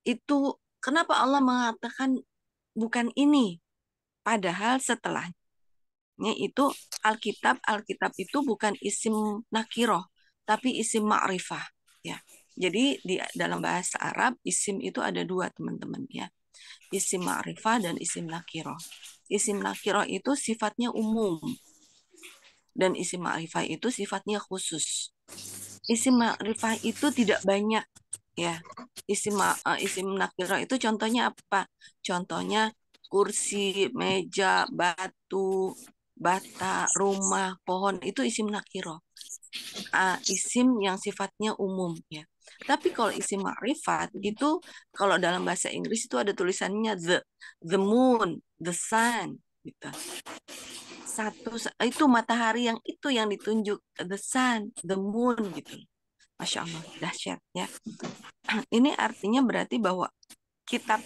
Itu kenapa Allah mengatakan bukan ini? Padahal setelahnya itu Alkitab itu bukan isim nakiroh, tapi isim ma'rifah. Ya. Jadi di dalam bahasa Arab isim itu ada dua teman-teman ya. Isim ma'rifah dan isim nakiroh. Isim nakiroh itu sifatnya umum dan isim ma'rifah itu sifatnya khusus. Isim ma'rifah itu tidak banyak ya. Isim nakirah itu contohnya apa? Contohnya kursi, meja, batu, bata, rumah, pohon itu isim nakirah. Isim yang sifatnya umum ya. Tapi kalau isim ma'rifat itu kalau dalam bahasa Inggris itu ada tulisannya the moon, the sun gitu. Itu matahari yang itu yang ditunjuk, the sun, the moon gitu. Masya Allah, dahsyat ya. Ini artinya berarti bahwa kitab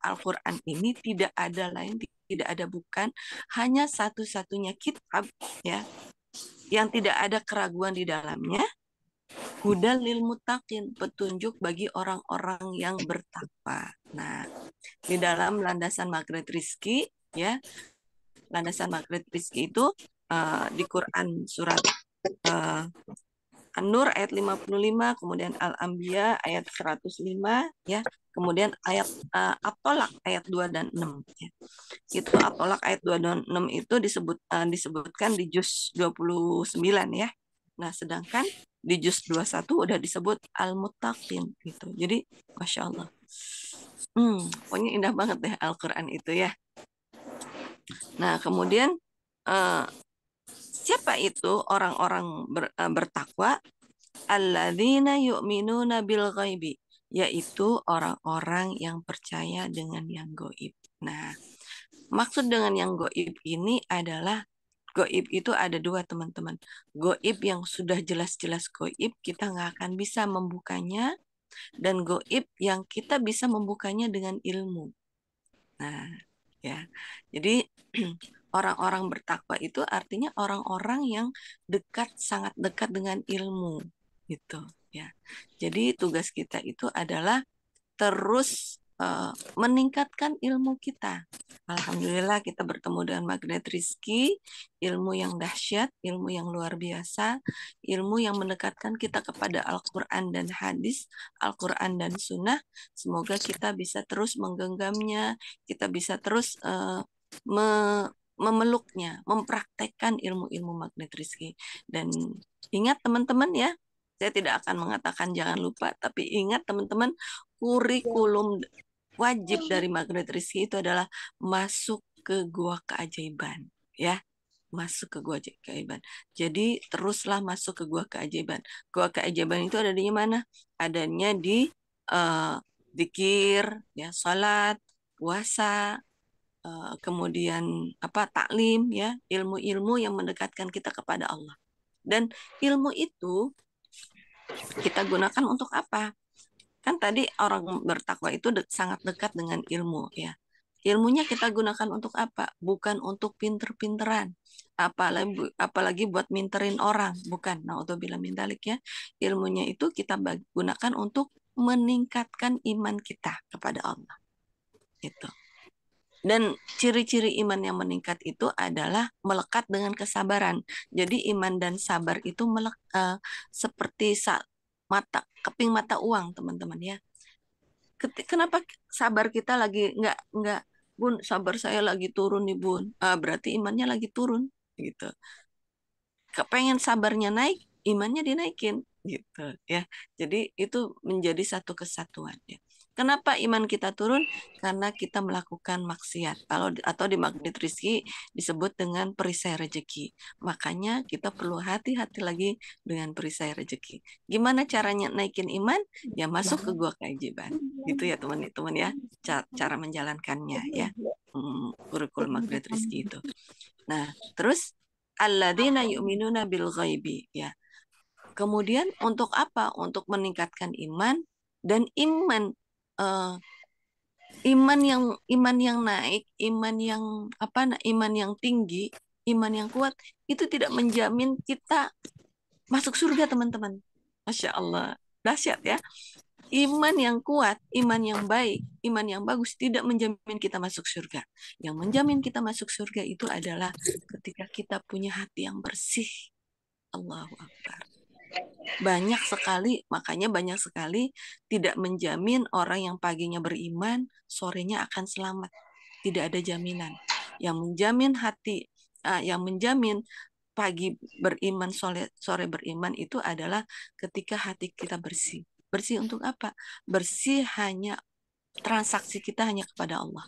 Al-Quran ini tidak ada lain, tidak ada bukan, hanya satu-satunya kitab ya, yang tidak ada keraguan di dalamnya, hudal lil muttaqin, petunjuk bagi orang-orang yang bertakwa. Nah, di dalam landasan Magnet Rizki ya, landasan Magnet Rizki itu di Quran surat uh, An-Nur ayat 55, kemudian Al-Anbiya ayat 105 ya. Kemudian ayat At-Tolak ayat 2 dan 6 ya. Itu At-Tolak ayat 2 dan 6 itu disebutkan di juz 29 ya. Nah, sedangkan di juz 21 udah disebut Al-Muttaqin gitu. Jadi Masya Allah. Pokoknya indah banget deh Al-Quran itu ya. Nah, kemudian uh, siapa itu orang-orang bertakwa? Alladzina yu'minuna bil ghaibi, yaitu orang-orang yang percaya dengan yang goib. Nah, maksud dengan yang goib ini adalah goib itu ada dua teman-teman. Goib yang sudah jelas-jelas goib, kita nggak akan bisa membukanya, dan goib yang kita bisa membukanya dengan ilmu. Nah, ya. Jadi orang-orang bertakwa itu artinya orang-orang yang dekat, sangat dekat dengan ilmu gitu ya. Jadi tugas kita itu adalah terus meningkatkan ilmu kita. Alhamdulillah kita bertemu dengan Magnet Rizki, ilmu yang dahsyat, ilmu yang luar biasa, ilmu yang mendekatkan kita kepada Al-Quran dan hadis, Al-Quran dan sunnah. Semoga kita bisa terus menggenggamnya, kita bisa terus memeluknya, mempraktekkan ilmu-ilmu Magnet Rizki. Dan ingat teman-teman ya, saya tidak akan mengatakan jangan lupa, tapi ingat teman-teman, kurikulum wajib dari Magnet Rizki itu adalah masuk ke gua keajaiban ya, masuk ke gua keajaiban. Jadi teruslah masuk ke gua keajaiban. Gua keajaiban itu ada di mana? Adanya di zikir ya, salat, puasa, kemudian taklim ya, ilmu-ilmu yang mendekatkan kita kepada Allah. Dan ilmu itu kita gunakan untuk apa? Kan tadi orang bertakwa itu sangat dekat dengan ilmu ya. Ilmunya kita gunakan untuk apa? Bukan untuk pinter-pinteran. Apalagi buat minterin orang, bukan. Naudzubillah min dzalik ya. Ilmunya itu kita gunakan untuk meningkatkan iman kita kepada Allah. Itu. Dan ciri-ciri iman yang meningkat itu adalah melekat dengan kesabaran. Jadi iman dan sabar itu seperti keping mata uang, teman-teman ya. Kenapa sabar kita lagi nggak Bun, sabar saya lagi turun nih Bun. Berarti imannya lagi turun gitu. Kepengen sabarnya naik, imannya dinaikin gitu ya. Jadi itu menjadi satu kesatuan ya. Kenapa iman kita turun? Karena kita melakukan maksiat. Atau di Magnet Rizki disebut dengan perisai rezeki. Makanya kita perlu hati-hati lagi dengan perisai rezeki. Gimana caranya naikin iman? Ya masuk ke gua keajaiban. Gitu ya teman-teman ya. Cara menjalankannya ya. Kurikulum Magnet Rizki itu. Nah, terus alladzina yu'minuna bil ghaibi ya. Kemudian untuk apa? Untuk meningkatkan iman, dan eh, iman yang naik, iman yang tinggi, iman yang kuat itu tidak menjamin kita masuk surga, teman-teman. Masya Allah, dahsyat ya. Iman yang kuat, iman yang baik, iman yang bagus tidak menjamin kita masuk surga. Yang menjamin kita masuk surga itu adalah ketika kita punya hati yang bersih. Allahu Akbar. Banyak sekali, makanya banyak sekali tidak menjamin orang yang paginya beriman, sorenya akan selamat. Tidak ada jaminan. Yang menjamin hati, yang menjamin pagi beriman, sore beriman itu adalah ketika hati kita bersih. Bersih untuk apa? Bersih hanya transaksi kita hanya kepada Allah.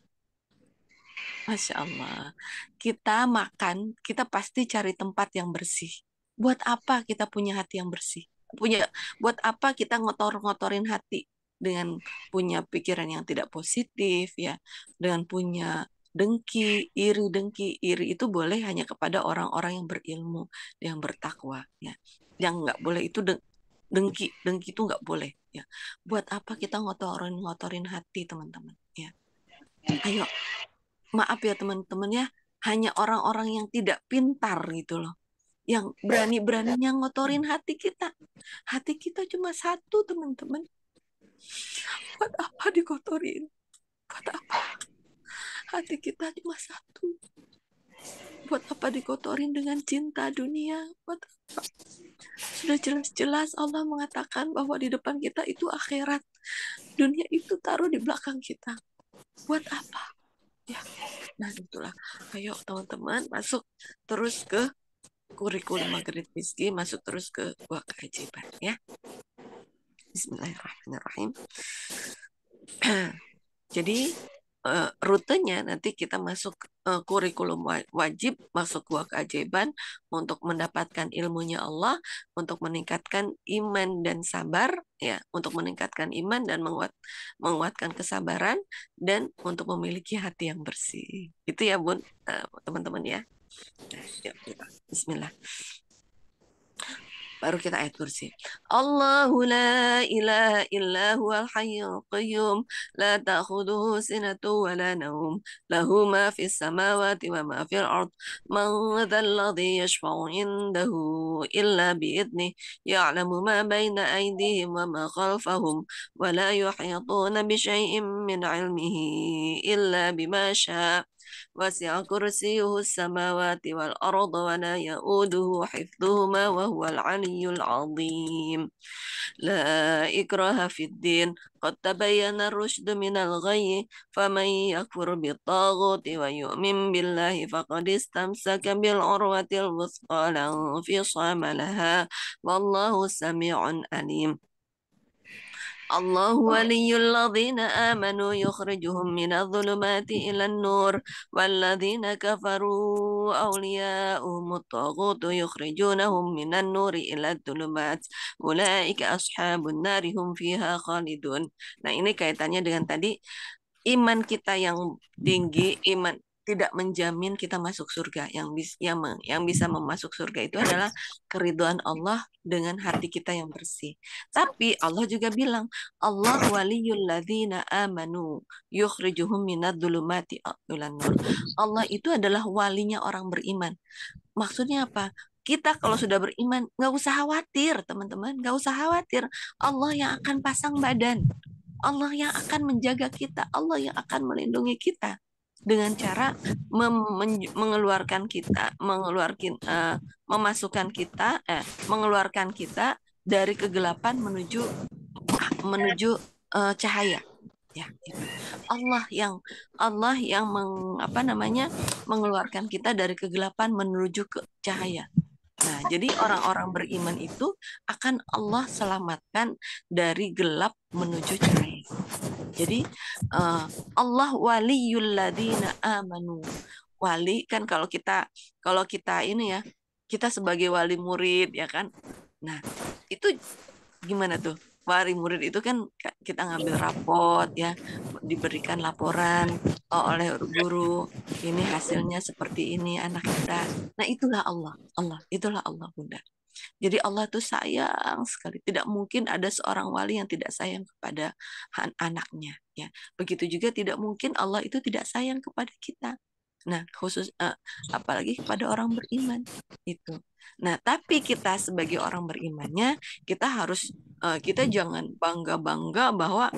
Masya Allah. Kita makan, kita pasti cari tempat yang bersih. Buat apa kita punya hati yang bersih? Buat apa kita ngotor-ngotorin hati dengan punya pikiran yang tidak positif ya, dengan punya dengki, iri itu boleh hanya kepada orang-orang yang berilmu, yang bertakwa ya. Yang nggak boleh itu dengki itu nggak boleh ya. Buat apa kita ngotorin hati teman-teman ya? Ayo, maaf ya teman-teman ya, hanya orang-orang yang tidak pintar gitu loh, yang berani-beraninya ngotorin hati kita. Hati kita cuma satu teman-teman. Buat apa dikotorin? Buat apa? Hati kita cuma satu. Buat apa dikotorin dengan cinta dunia? Buat apa? Sudah jelas-jelas Allah mengatakan bahwa di depan kita itu akhirat. Dunia itu taruh di belakang kita. Buat apa? Ya, nah itulah. Ayo teman-teman masuk terus ke kurikulum Maghrib Rizki, masuk terus ke buah keajaiban ya. Bismillahirrahmanirrahim. Jadi rutenya nanti kita masuk kurikulum wajib, masuk buah keajaiban untuk mendapatkan ilmunya Allah, untuk meningkatkan iman dan sabar ya, untuk meningkatkan iman dan menguatkan kesabaran dan untuk memiliki hati yang bersih. Itu ya Bun, teman-teman ya. Yuk, Bismillah. Baru kita ayat kursi. Allahu la ilaha illa huwal hayyul qayyum la ta'khudhuhu sinatun wa la nawm lahu ma fis samawati wa ma fil ard man dhal ladzi yashfa'u indahu illa bi idnih ya'lamu ma bayna aydihim wa ma khalfahum wa la yuhituna bi syai'in min 'ilmihi illa bima syaa وسع كرسيه السماوات والأرض ولا يؤوده حفظهما وهو العلي العظيم لا إكراه في الدين قد تبين الرشد من الغي فمن يكفر بالطاغوت ويؤمن بالله فقد استمسك بالعروة الوثقى لا انفصام لها والله سميع عليم الله ولي الذين آمنوا يخرجهم من الظلمات إلى النور والذين كفروا أولياؤهم الطاغوت يخرجونهم من النور إلى الظلمات أولئك أصحاب النار هم فيها خالدون. Nah, ini kaitannya dengan tadi, iman kita yang tinggi, iman tidak menjamin kita masuk surga. Yang bisa memasuk surga itu adalah keridhaan Allah dengan hati kita yang bersih. Tapi Allah juga bilang, Allah waliyul ladzina amanu yukhrijuhum minadh-dhulumati ilan nur. Allah itu adalah walinya orang beriman. Maksudnya apa? Kita kalau sudah beriman, nggak usah khawatir, teman-teman. Nggak usah khawatir. Allah yang akan pasang badan. Allah yang akan menjaga kita, Allah yang akan melindungi kita dengan cara mengeluarkan kita, memasukkan kita, mengeluarkan kita dari kegelapan menuju menuju cahaya. Ya, gitu. Allah yang apa namanya mengeluarkan kita dari kegelapan menuju ke cahaya. Nah, jadi orang-orang beriman itu akan Allah selamatkan dari gelap menuju cahaya. Jadi Allah waliyul ladzina amanu. Wali kan kalau kita ini ya, kita sebagai wali murid ya kan. Nah, itu gimana tuh? Wali murid itu kan kita ngambil rapot ya, diberikan laporan oleh guru, ini hasilnya seperti ini anak kita. Nah, itulah Allah. Itulah Allah Bunda. Jadi Allah tuh sayang sekali. Tidak mungkin ada seorang wali yang tidak sayang kepada anaknya. Ya, begitu juga tidak mungkin Allah itu tidak sayang kepada kita. Nah, khusus apalagi kepada orang beriman itu. Nah, tapi kita sebagai orang berimannya kita harus kita jangan bangga-bangga bahwa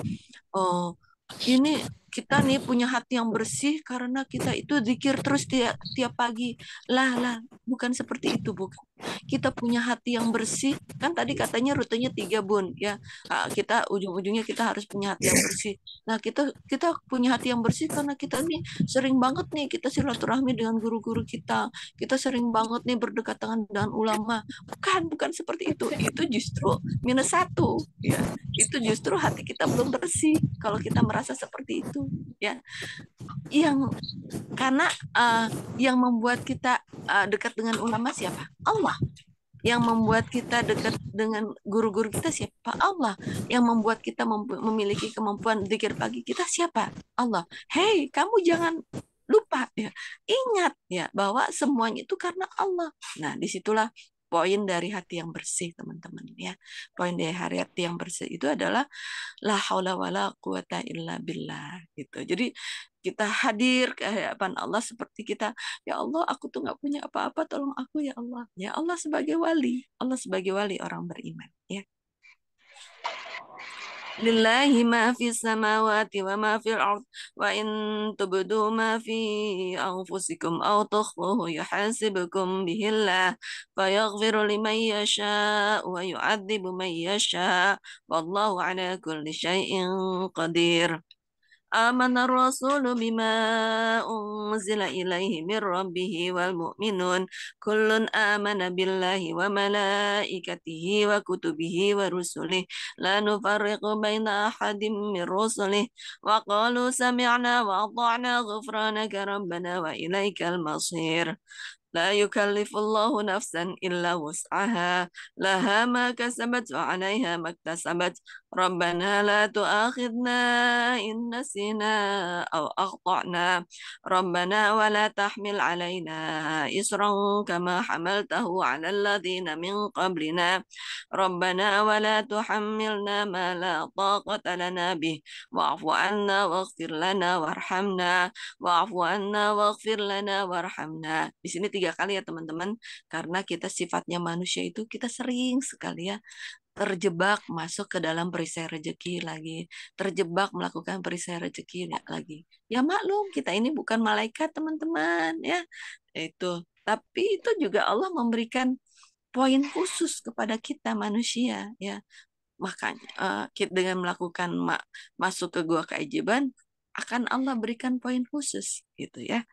oh, ini kita nih punya hati yang bersih karena kita itu zikir terus tiap tiap pagi. Lah, bukan seperti itu, bukan. Kita punya hati yang bersih, kan tadi katanya rutenya 3 bun, ya. Kita ujung-ujungnya kita harus punya hati yang bersih. Nah, kita kita punya hati yang bersih karena kita nih sering banget nih kita silaturahmi dengan guru-guru kita. Kita sering banget nih berdekatan dengan ulama. Bukan seperti itu. Itu justru minus satu, ya itu justru hati kita belum bersih kalau kita merasa seperti itu, ya yang karena yang membuat kita dekat dengan ulama siapa? Allah. Yang membuat kita dekat dengan guru-guru kita siapa? Allah. Yang membuat kita memiliki kemampuan zikir pagi kita siapa? Allah. Hei, kamu jangan lupa ya, ingat ya bahwa semuanya itu karena Allah. Nah, disitulah poin dari hati yang bersih, teman-teman, ya. Poin dari hati yang bersih itu adalah la haula wala quwata illa billah gitu. Jadi kita hadir ke hadapan Allah seperti kita, ya Allah, aku tuh nggak punya apa-apa, tolong aku ya Allah. Ya Allah sebagai wali, Allah sebagai wali orang beriman, ya. Lillahi ma fi samawati wa ma fil ard wa in tubdu ma fi anfusikum aw tukhfuhu yuhasibukum bihi Allah fayaghfiru liman yasha wa yu'adzibu man yasha wallahu ala kulli syai'in qadir. آمن الرسول بما أنزل إليه من ربه والمؤمنون كل آمن بالله وملائكته وكتبه ورسله لا نفرق بين أحد من رسله وقالوا سمعنا وأطعنا غفرانك ربنا وإليك المصير. لا يكلف الله نفسا إلا وسعها لها ما كسبت وعليها ما اكتسبت ربنا لا تؤاخذنا إن نسينا أو أخطأنا ربنا ولا تحمل علينا إصرا كما حملته على الذين من قبلنا ربنا ولا تحملنا ما لا طاقة لنا به واعف عنا واغفر لنا وارحمنا wa'fu anna waghfir lana warhamna. Di sini 3 kali ya teman-teman, karena kita sifatnya manusia itu kita sering sekali ya terjebak masuk ke dalam perisai rezeki lagi, terjebak melakukan perisai rezeki lagi. Ya maklum, kita ini bukan malaikat teman-teman ya. Itu. Tapi itu juga Allah memberikan poin khusus kepada kita manusia ya. Makanya dengan melakukan masuk ke gua keajaiban akan Allah berikan poin khusus gitu ya.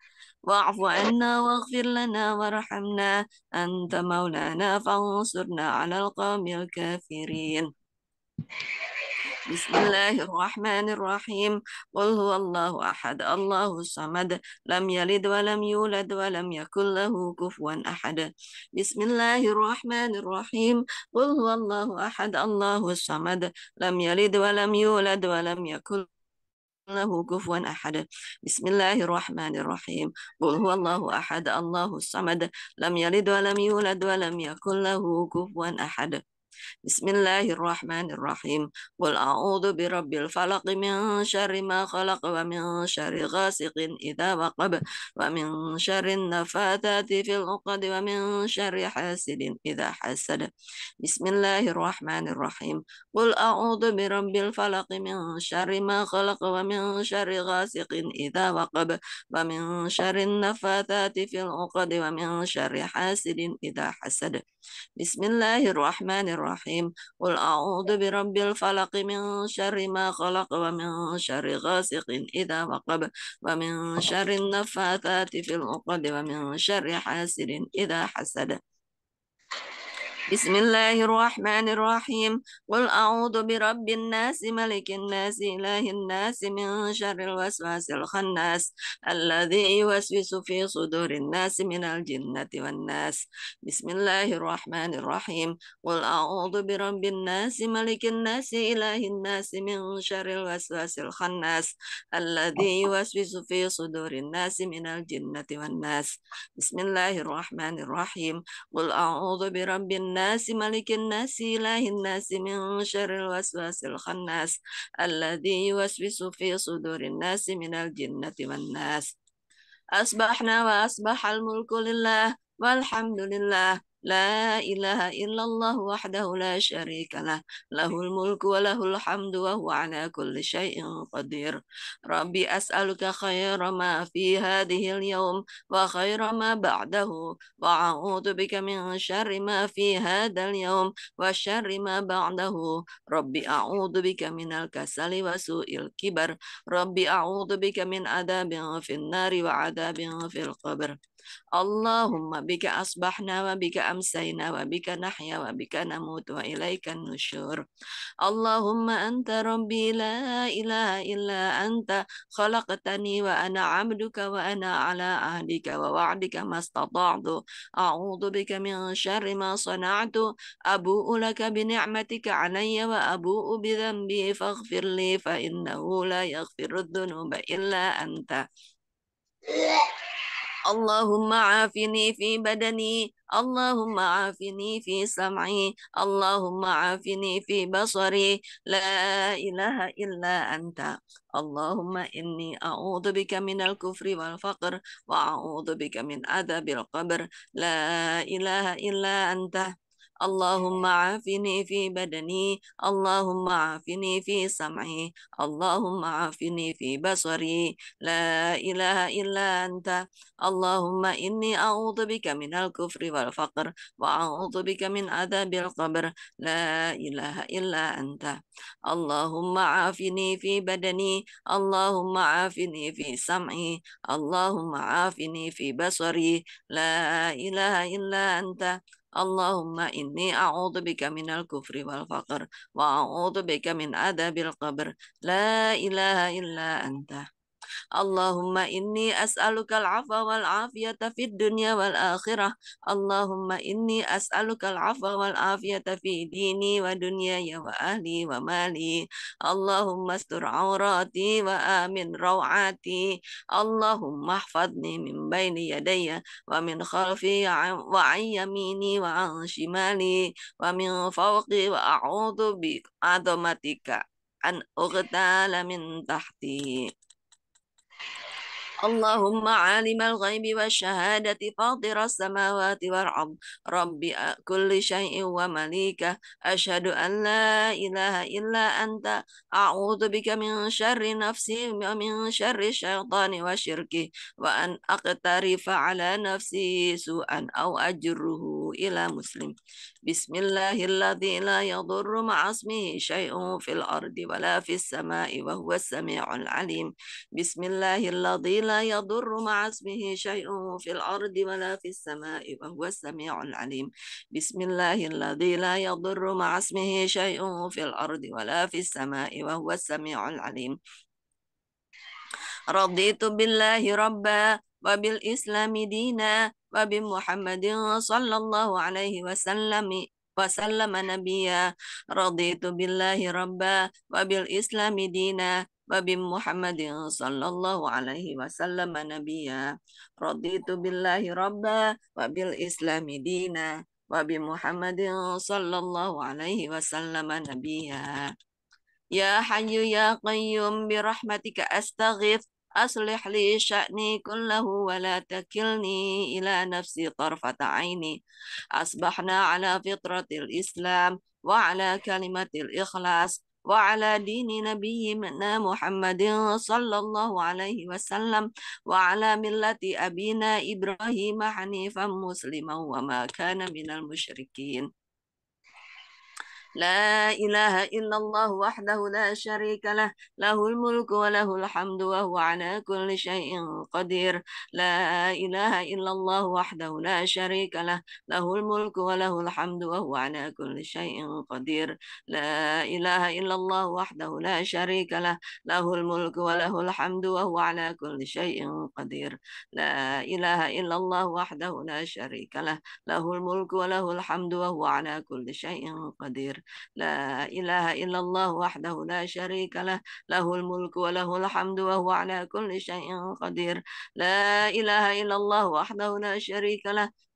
Wa'fu anna waghfir lana warhamna anta maulana fansurna 'alal qawmil kafirin. Bismillahirrahmanirrahim. Qul huwallahu ahad, Allahus samad, lam yalid wa lam yulad wa lam yakul lahu kufuwan ahad. Bismillahirrahmanirrahim. Qul huwallahu ahad, Allahus samad, lam yalid wa lam yulad wa lam yakul له كفوا أحد. بسم الله الرحمن الرحيم. قل هو الله أحد الله الصمد لم يلد ولم يولد ولم يكن له كفوا أحد. بسم الله الرحمن الرحيم. قل أعوذ برب الفلق من شر ما خلق ومن شر غاسق إذا وقب ومن شر النفاثات في العقد ومن شر حاسد إذا حسد. بسم الله الرحمن الرحيم. قل أعوذ برب الفلق من شر ما خلق ومن شر غاسق إذا وقب ومن شر النفاثات في العقد ومن شر حاسد إذا حسد. بسم الله الرحمن الرحيم. قل أعوذ برب الفلق من شر ما خلق ومن شر غاسق إذا وقب ومن شر النفاثات في العقد ومن شر حاسد إذا حسد. بسم الله الرحمن الرحيم. قل أعوذ برب الناس ملك الناس إله الناس من شر الوسواس الخناس الذي يوسوس في صدور الناس من الجنة والناس. بسم الله الرحمن الرحيم. قل أعوذ برب الناس ملك الناس إله الناس من شر الوسواس الخناس الذي يوسوس في صدور الناس من الجنة والناس. بسم الله الرحمن الرحيم. قل أعوذ برب الناس ملك الناس إله الناس من شر الوسواس الخناس الذي يوسوس في صدور الناس من الجنة والناس. أصبحنا وأصبح الملك لله والحمد لله لا إله إلا الله وحده لا شريك له له الملك وله الحمد وهو على كل شيء قدير ربي أسألك خير ما في هذه اليوم وخير ما بعده وأعوذ بك من شر ما في هذا اليوم وشر ما بعده ربي أعوذ بك من الكسل وسوء الكبر ربي أعوذ بك من عذاب في النار وعذاب في القبر اللهم بك أصبحنا وبك أمسينا وبك نحيا وبك نموت وإليك النشور اللهم أنت ربي لا إله إلا أنت خلقتني وأنا عبدك وأنا على عهدك ووعدك ما استطعت أعوذ بك من شر ما صنعت أبوء لك بنعمتك علي وأبوء بذنبي فاغفر لي فإنه لا يغفر الذنوب إلا أنت اللهم عافني في بدني اللهم عافني في سمعي اللهم عافني في بصري لا إله إلا أنت اللهم إني أعوذ بك من الكفر والفقر وأعوذ بك من عذاب القبر لا إله إلا أنت اللهم عافني في بدني اللهم عافني في سمعي اللهم عافني في بصري لا إله إلا أنت اللهم إني أعوذ بك من الكفر والفقر وأعوذ بك من عذاب القبر لا إله إلا أنت اللهم عافني في بدني اللهم عافني في سمعي اللهم عافني في بصري لا إله إلا أنت اللهم إني أعوذ بك من الكفر والفقر وأعوذ بك من عذاب القبر لا إله إلا أنت اللهم إني أسألك العفو والعافية في الدنيا والآخرة اللهم إني أسألك العفو والعافية في ديني ودنياي وأهلي ومالي اللهم استر عوراتي وآمن روعاتي اللهم احفظني من بين يدي ومن خلفي وعن يميني وعن شمالي ومن فوقي وأعوذ بعظمتك أن أغتال من تحتي اللهم عالم الغيب والشهادة فاطر السماوات والأرض رب كل شيء ومليكه أشهد أن لا إله إلا أنت أعوذ بك من شر نفسي ومن شر الشيطان وشركه وأن أقترف على نفسي سوءا أو أجره إلى مسلم بسم الله الذي لا يضر مع اسمه شيء في الأرض ولا في السماء وهو السميع العليم بسم الله الذي لا يضر مع اسمه شيء في الأرض ولا في السماء وهو السميع العليم بسم الله الذي لا يضر مع اسمه شيء في الأرض ولا في السماء وهو السميع العليم رضيت بالله ربا وبالإسلام دينا وبمحمد صلى الله عليه وسلم نبيا رضيت بالله ربا وبالإسلام دينا وبمحمد صلى الله عليه وسلم نبيا رضيت بالله ربا وبالإسلام دينا وبمحمد صلى الله عليه وسلم نبيا يا حي يا قيوم برحمتك أستغيث أصلح لي شأني كله ولا تكلني إلى نفسي طرفة عيني أصبحنا على فطرة الإسلام وعلى كلمة الإخلاص وعلى دين نبينا محمد صلى الله عليه وسلم وعلى ملة أبينا إبراهيم حنيفا مسلما وما كان من المشركين لا إله إلا الله وحده لا شريك له له الملك وله الحمد وهو على كل شيء قدير لا إله إلا الله وحده لا شريك له له الملك وله الحمد وهو على كل شيء قدير لا إله إلا الله وحده لا شريك له له الملك وله الحمد وهو على كل شيء قدير لا إله إلا الله وحده لا شريك له له الملك وله الحمد وهو على كل شيء قدير لا إله إلا الله وحده لا شريك له له الملك وله الحمد وهو على كل شيء قدير لا إله إلا الله وحده لا شريك له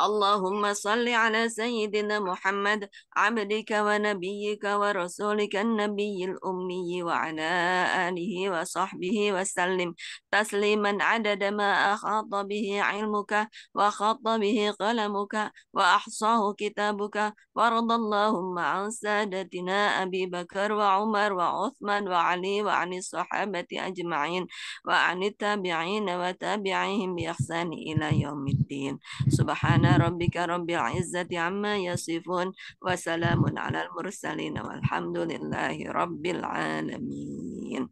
اللهم صل على سيدنا محمد عبدك ونبيك ورسولك النبي الأمي وعلى آله وصحبه وسلم تسليما عدد ما أحاط به علمك وخط به قلمك وأحصاه كتابك. وارض اللهم عن سادتنا أبي بكر وعمر وعثمان وعلي وعن الصحابة أجمعين وعن التابعين وتابعيهم بإحسان إلى يوم الدين. سبحان ربك رب العزة عما يصفون وسلام على المرسلين والحمد لله رب العالمين.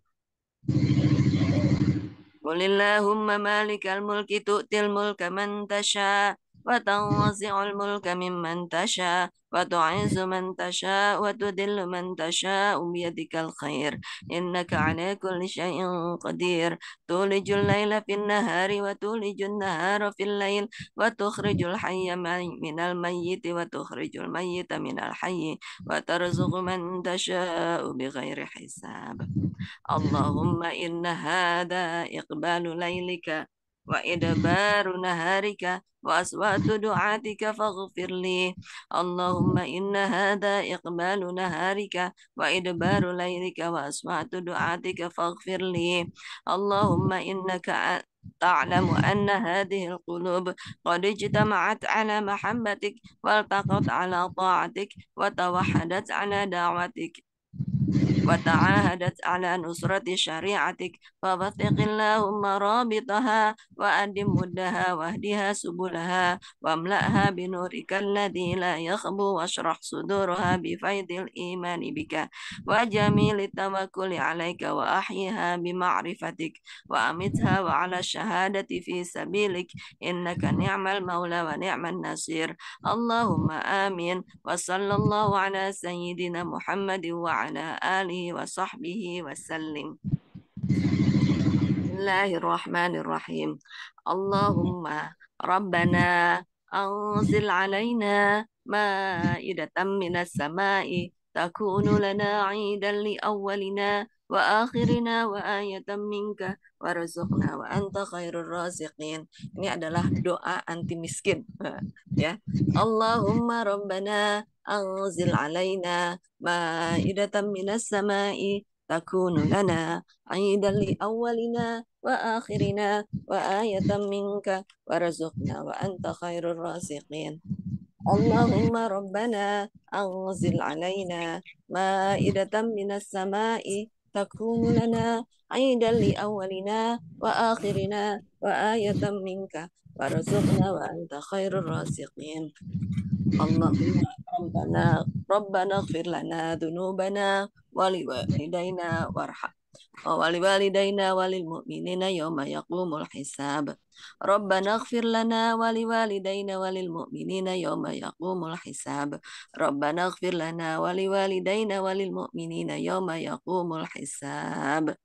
قل اللهم مالك الملك تؤتي الملك من تشاء وتنزع الملك ممن تشاء وتعز من تشاء وتذل من تشاء بيدك الخير إنك على كل شيء قدير. تولج الليل في النهار وتولج النهار في الليل وتخرج الحي من الميت وتخرج الميت من الحي وترزق من تشاء بغير حساب. اللهم إن هذا إقبال ليلك وإدبار نهارك وأصوات دعاتك فاغفر لي. اللهم إن هذا إقبال نهارك وإدبار ليلك وأصوات دعاتك فاغفر لي. اللهم إنك تعلم أن هذه القلوب قد اجتمعت على محبتك والتقت على طاعتك وتوحدت على دعوتك وتعاهدت على نصرة شريعتك فوثق اللهم رابطها وأدم مدها واهدها سبلها واملأها بنورك الذي لا يخبو واشرح صدورها بفيض الإيمان بك وجميل التوكل عليك وأحيها بمعرفتك وأمتها وعلى الشهادة في سبيلك إنك نعم المولى ونعم النصير. اللهم آمين. وصلى الله على سيدنا محمد وعلى آله وصحبه وسلم. بسم الله الرحمن الرحيم. اللهم ربنا أنزل علينا مائدة من السماء تكون لنا عيدا لأولنا وآخرنا وآية منك warzuqna wa anta khairur raziqin. Ini adalah doa anti miskin. Ya. Allahumma rabbana anzil alaina ma'idatan minas sama'i takunu lana aidan li awwalina wa akhirina wa ayatan minka warzuqna wa anta khairur raziqin. Allahumma rabbana anzil alaina ma'idatan minas sama'i takunu lana aidan li awwalina wa akhirina wa ayatan minka warzuqna wa anta khairur raziqin. Allahumma rabbana ighfir lana dhunubana wa liwalidayna walil mu'minina yawma yaqumul hisab. Rabbana ighfir lana wa liwalidayna walil mu'minina yawma yaqumul hisab. Rabbana ighfir lana wa liwalidayna walil mu'minina yawma yaqumul hisab.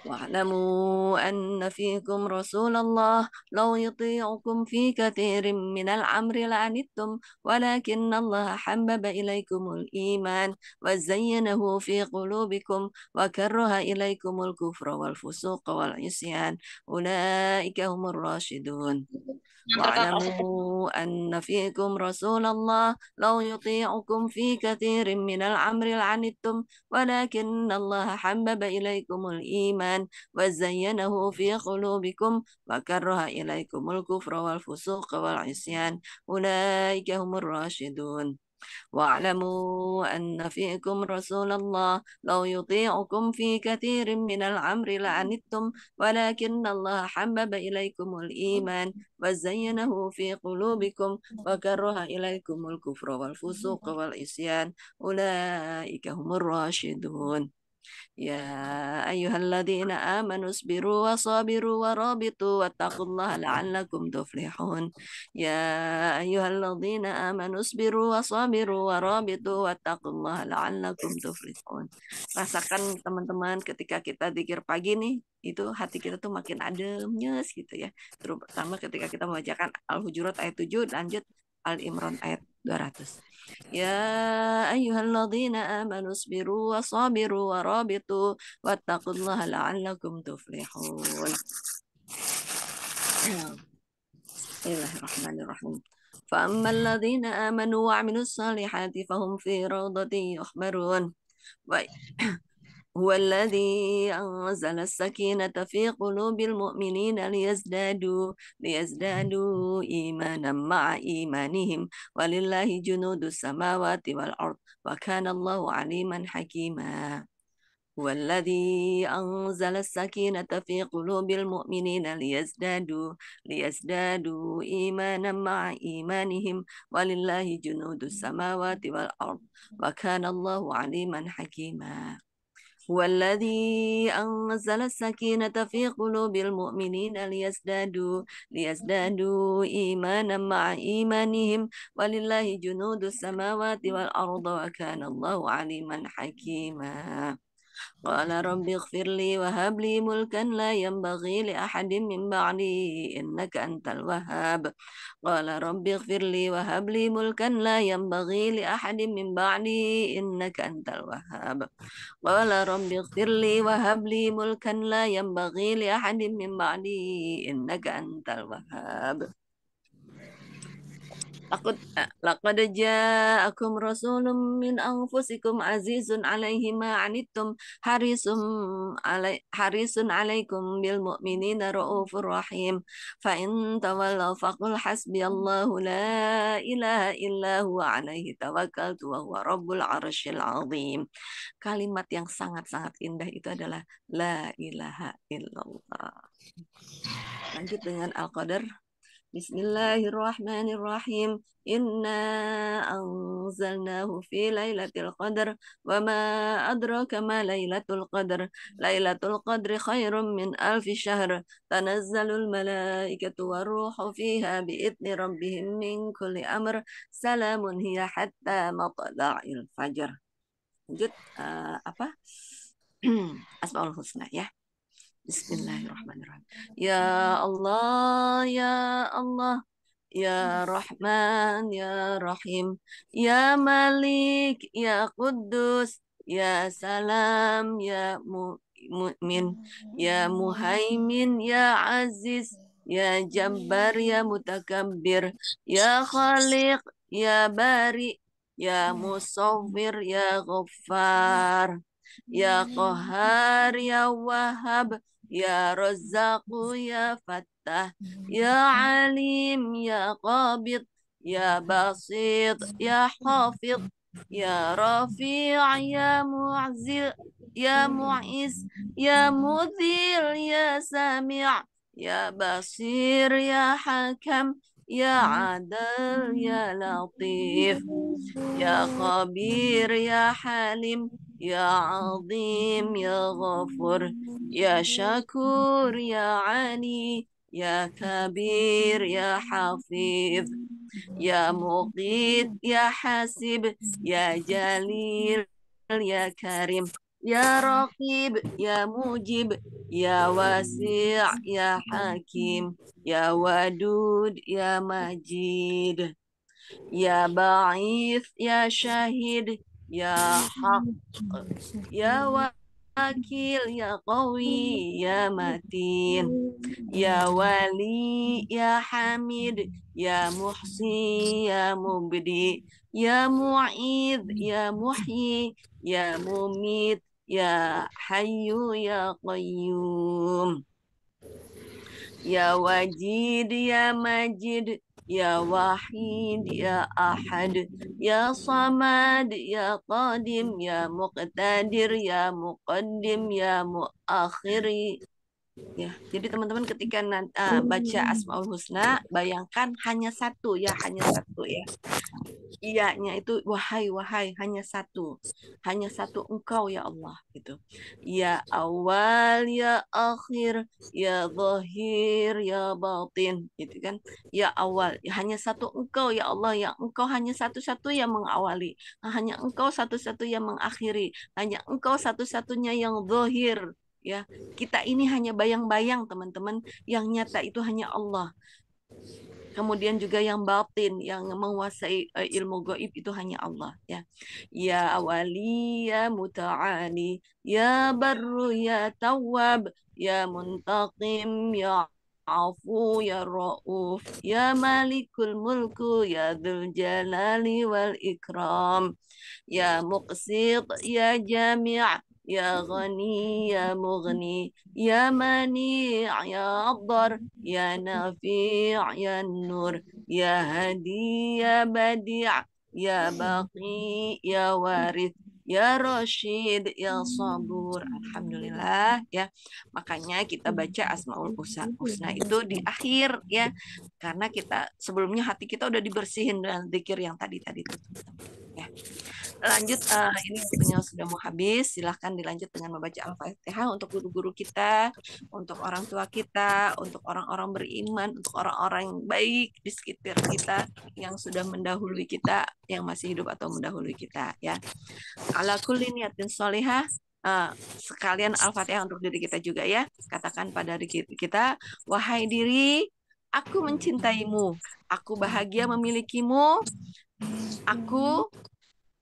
واعلموا أن فيكم رسول الله لو يطيعكم في كثير من الأمر لعنتم ولكن الله حبب إليكم الإيمان وزينه في قلوبكم وكره إليكم الكفر والفسوق والعصيان أولئك هم الراشدون. واعلموا أن فيكم رسول الله لو يطيعكم في كثير من الأمر لعنتم ولكن الله حبب إليكم الإيمان وزينه في قلوبكم وكره إليكم الكفر والفسوق والعصيان أولئك هم الراشدون. واعلموا أن فيكم رسول الله لو يطيعكم في كثير من الأمر لعنتم ولكن الله حبب إليكم الإيمان وزينه في قلوبكم وكره إليكم الكفر والفسوق والعصيان أولئك هم الراشدون. يا أيها الذين آمنوا اصبروا وصابروا ورابطوا واتقوا الله لعلكم تفلحون. يا أيها الذين آمنوا اصبروا وصابروا ورابطوا واتقوا الله لعلكم تفلحون. Rasakan teman-teman ketika kita zikir pagi nih, itu hati kita tuh makin adem, nyes gitu ya. Terutama ketika kita membacakan Al-Hujurat ayat 7, lanjut Al-Imran ayat 200. Ya ayyuhalladzina amanu sabiru wa sabiru wa rabitu wattaqullaha la'allakum tuflihun. Bismillahirrahmanirrahim. فأما الذين آمنوا وعملوا الصالحات فهم في روضة يخبرون. Baik. هو الذي أنزل السكينة في قلوب المؤمنين ليزدادوا إيمانا مع إيمانهم ولله جنود السماوات والأرض وكان الله عليما حكيما. هو الذي أنزل السكينة في قلوب المؤمنين ليزدادوا إيمانا مع إيمانهم ولله جنود السماوات والأرض وكان الله عليما حكيما. هو الذي أنزل السكينة في قلوب المؤمنين ليزدادوا إيمانا مع إيمانهم ولله جنود السماوات والأرض وكان الله عليما حكيما. قال رب اغفر لي وهب لي ملكا لا ينبغي لأحد من بعدي إنك أنت الوهاب. قال رب اغفر لي وهب لي ملكا لا ينبغي لأحد من بعدي إنك أنت الوهاب. قال رب اغفر لي وهب لي ملكا لا ينبغي لأحد من بعدي إنك أنت الوهاب. لقد جاءكم رسول من أنفسكم عزيز عليه ما عنتم حريص عليكم بالمؤمنين رؤوف رحيم. فإن تولوا فقل حسبي الله لا إله إلا هو عليه توكلت وهو رب العرش العظيم. Kalimat yang sangat-sangat indah itu adalah la ilaha illallah. Lanjut dengan Al-Qadar. Bismillahirrahmanirrahim. Inna anzalnahu fi lailatul qadar wa ma adraka ma lailatul qadar. Lailatul qadri khairum min alfi syahr. Tanazzalul malaikatu waruhu fiha biidni rabbihim min kulli amr. Salamun hiya hatta matla'il fajr. Lanjut apa? Asmaul Husna ya. Bismillahirrahmanirrahim. Ya Allah, ya Allah, ya Rahman, ya Rahim, ya Malik, ya Quddus, ya Salam, ya Mu'min, ya Muhaimin, ya Aziz, ya Jabbar, ya Mutakabbir, ya Khaliq, ya Bari, ya Musawwir, ya Ghaffar, ya Qahar, ya Wahhab, ya Razzaqu, ya Fattah, ya Alim, ya Qabid, ya Basit, ya Hafid, ya Rafi', ya Mu'zil, ya Mu'iz, ya Mudhil, ya Sami', ya Basir, ya Hakam, ya Adil, ya Latif, ya Khabir, ya Halim, ya Azim, ya Ghafur, ya Syakur, ya Ali, ya Kabir, ya Hafiz, ya Muqit, ya Hasib, ya Jalil, ya Karim, ya Raqib, ya Mujib, ya Wasi', ya Hakim, ya Wadud, ya Majid, ya Ba'ith, ya Syahid, ya Haq, ya Wakil, ya Qawi, ya Matin, ya Wali, ya Hamid, ya Muhsi, ya Mubdi, ya Mu'id, ya Muhyi, ya Mumit, ya Hayyu, ya Qayyum, ya Wajid, ya Majid, ya Wahid, ya Ahad, ya Samad, ya Qadim, ya Muqtadir, ya Muqaddim, ya Muakhir. Ya, jadi teman-teman ketika baca Asmaul Husna, bayangkan hanya satu ya, hanya satu ya. Iyanya itu wahai wahai hanya satu engkau ya Allah gitu. Ya awal, ya akhir, ya zahir, ya batin gitu kan. Ya awal, hanya satu engkau ya Allah, yang engkau hanya satu-satu yang mengawali, hanya engkau satu-satu yang mengakhiri, hanya engkau satu-satunya yang zahir ya. Kita ini hanya bayang-bayang teman-teman, yang nyata itu hanya Allah. Kemudian juga yang batin, yang menguasai ilmu gaib itu hanya Allah ya. Ya wali, ya muta'ali, ya barru, ya tawwab, ya muntaqim, ya afu ya rauf ya malikul mulku ya dzul jalali wal ikram ya muqsit ya jami' ya ghani ya mughni ya mani' ya adhar ya nafi' ya nur ya hadi ya badi' ya baqi ya warid ya Rashid, ya Sabur. Alhamdulillah ya. Makanya kita baca Asmaul Husna itu di akhir ya. Karena kita sebelumnya hati kita udah dibersihin dengan zikir yang tadi-tadi itu. Ya. Lanjut, ini waktunya sudah mau habis. Silahkan dilanjut dengan membaca Al-Fatihah untuk guru-guru kita, untuk orang tua kita, untuk orang-orang beriman, untuk orang-orang yang baik di sekitar kita yang sudah mendahului kita, yang masih hidup atau mendahului kita ya. Ala kulli niyatin sholihah, sekalian Al-Fatihah untuk diri kita juga ya. Katakan pada diri kita, wahai diri, aku mencintaimu, aku bahagia memilikimu, aku